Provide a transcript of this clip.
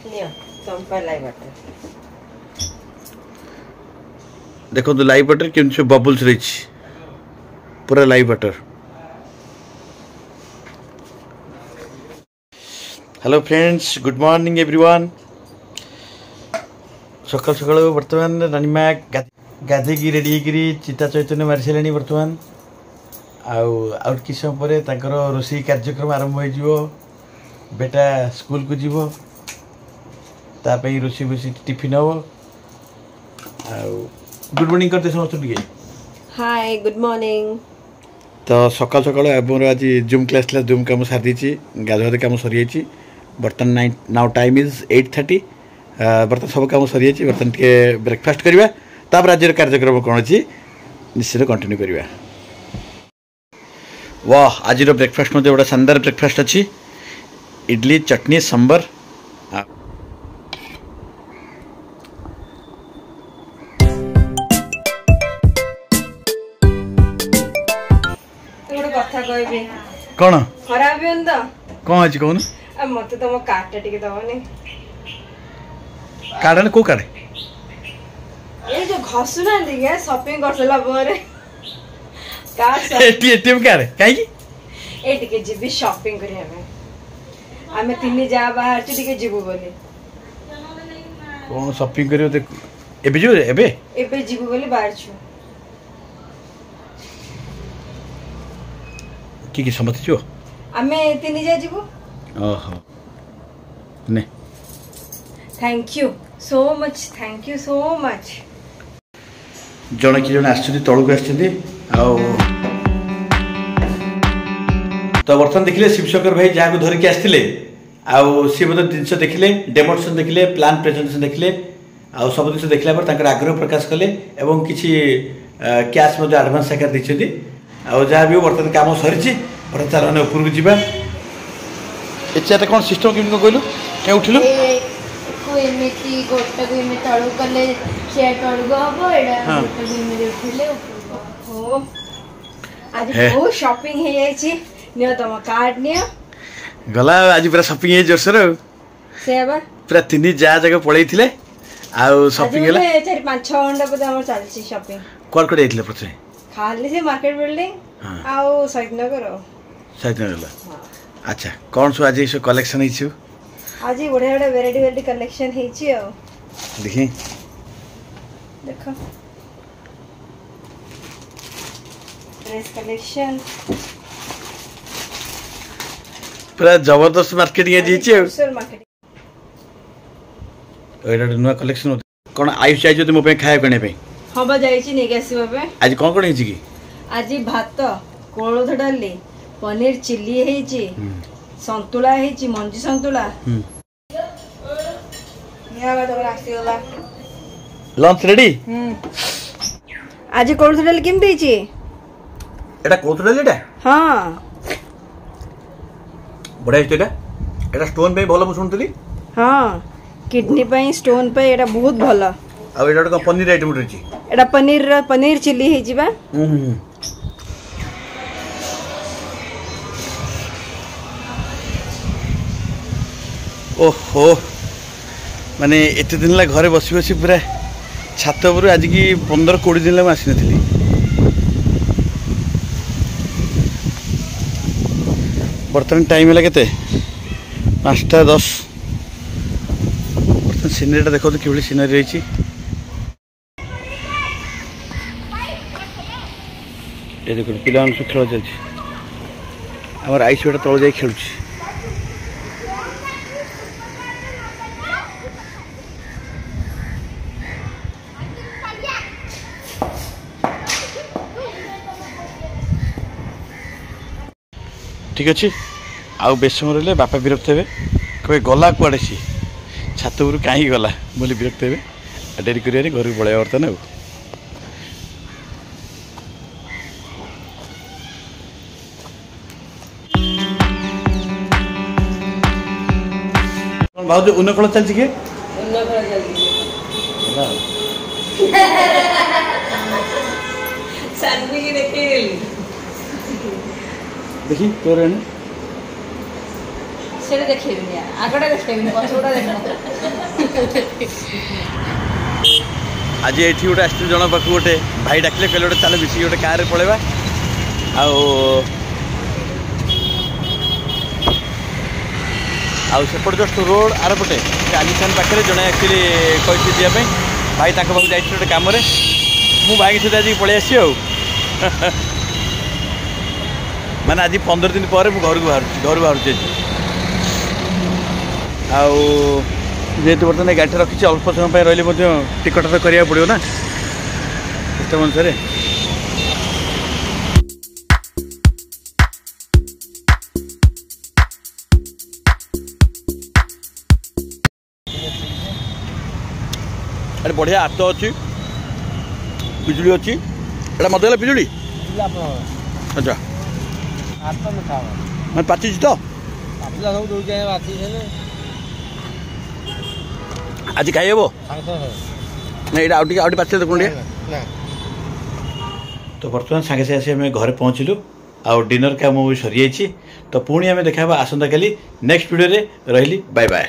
लियो चंपा live butter देखो तो live butter केमती बबल्स रही पूरा live butter. Hello friends, good morning everyone. सकाल सकाल बर्तमान रानीमा गाधेकी रेडी होगी चिता चैतन्य मारी सारे बर्तमान आउ कि समय पर रोषे कार्यक्रम आरंभ हो बेटा स्कूल को जीव तापाई रोषे बसी टिफिन हम गुड मॉर्निंग करते समस्त टे। Hi good morning. तो सकाल सकाल मोर आज जूम क्लास था जूम कम सारी गाधुआ कम सरी बर्तमान नाउ टाइम इज 8:30 बर्तमान सब कम सरी बर्तमान टे ब्रेकफास्ट करवा तापर आज कार्यक्रम कौन अच्छी निश्चित कंटिन्यू करवा। वाह आज ब्रेकफास्ट मत गोटे शानदार ब्रेकफास्ट अच्छी इडली चटनी सांबर। कौन खराब कौन अच्छी कहून मत तुम कार्ड टे दबनी कार्ड को कार्ड ये जो घसुना शॉपिंग करसला पर कार्ड एटीएम कार्ड काई ए टिके जीबी शॉपिंग करी हमें तीन जा बाहर टिके जीबू बोली कौन शॉपिंग करियो देख एबे जो एबे जीबू बोली बाहर छु की समझ छो हमें तीन जा जीबू। ओहो ने थैंक यू सो मच जन कि जन आछथि तळु को आछथि तो बर्तमान देखिले शिवशंकर भाई जहाँ को धरिकी आसते आउ सी मतलब जिनस देखिले डेमोन्स्ट्रेशन देखिले प्लान प्रेजेंटेशन देखिले आउ सब जिन देखला पर आग्रह प्रकाश कले एवं किसी कैश एडवांस आकार देते आउ जहाँ भी बर्तमान कम सरी बर्तमान चल उपरको जावा एटा कौन सिस्टम केमती कहलु क्या उठिलु एमिति गोटा को एमिति तळु कले से तळु गो हबो एडा गोटा को एमिति उठिले ओ आज बहुत शॉपिंग हे जायछि नियो तम कार्ड नियो गला आज पूरा शॉपिंग हे जोरसर सेबा पूरा तीन जा जगह पळैथिले आउ शॉपिंग होला 4-5 घंटा पर हमर चलछि शॉपिंग कोन कोड आइथिले प्रथमे खाली से मार्केट बिल्डिंग आउ सैदनगर अच्छा कौन सो आज ये कलेक्शन हिछु आज बढ़िया बढ़िया वेराइटी कलेक्शन हिछि आ देखि देखो ड्रेस कलेक्शन पूरा जबरदस्त मार्केटिंग है जीछि मार्केटिंग एटा नुआ कलेक्शन कोन आयुष चाहिए तो मो पे खाया कने पे हबा जाईछि नै गसिबा पे आज कोन हिछि की आज भात कोळथ डाली पनीर चिल्ली हेची संतुला हेची मंजी संतुला नियाला तो रास्ती होला लंच रेडी आज कोळथ डाली केम देची एटा कोळथ डाली एटा हां बडा हितो एटा स्टोन पे भलो सुनतली हां किडनी पे स्टोन पे एटा बहुत भलो आ एटा को पनीर आइटम रही एटा पनीर चिल्ली हेची बा ओहो माने एत दिन ला घरे बसी बसी पूरा छात पर आज की 15-20 दिन आसी नी बर्तमान टाइम है के 5:10 बर्तमान सीनरी देखो तो कि सीनरी रही देखो पिला सब खेल चलती आम आईस बेटा तल जा खेलुँ ठीक अच्छे आउ बेस समय रही बापा विरक्त हे कहे गला कुआड़े सी छात उपरू कहीं गला बोली विरक्त हे डेरी कर घर को पलैया बर्तमान भाज उन खोल चलती किए देखी तोर ସେଟା ଦେଖେଇବିନି ଆଗଟା ଦେଖେଇବିନି ପଛଟା ଦେଖ आज ये गोटे आस जन पाक गोटे भाई डाकिले कहले गोटे चल मिसिक गोटे कार पलैबा आउट जस्ट रोड आर पटे आलिशान पाखे जड़े एक्चुअली कही जावाई भाई तक पाक जाइए गोटे कम मु भाई सहित आज पलि आसी माने आज 15 दिन पर घर बाहर जेहेतु बर्तमान गाड़ी रखी अल्प समय रही टिकट तो करा पड़ो ना सिस्टम अनुसार अरे बढ़िया हाथ अच्छी बिजुली अच्छी एटा मत गला बिजुली अच्छा मैं पाची तो आज खाई हे ना यहाँ आउट पाचे देख तो बर्तमान सांगे सागे आसी आम घर पहुँचलु आउ डिनर काम सरी जाइए तो पुणी आम देखा आसंता काली नेक्स्ट वीडियो रे रही बाय बाय।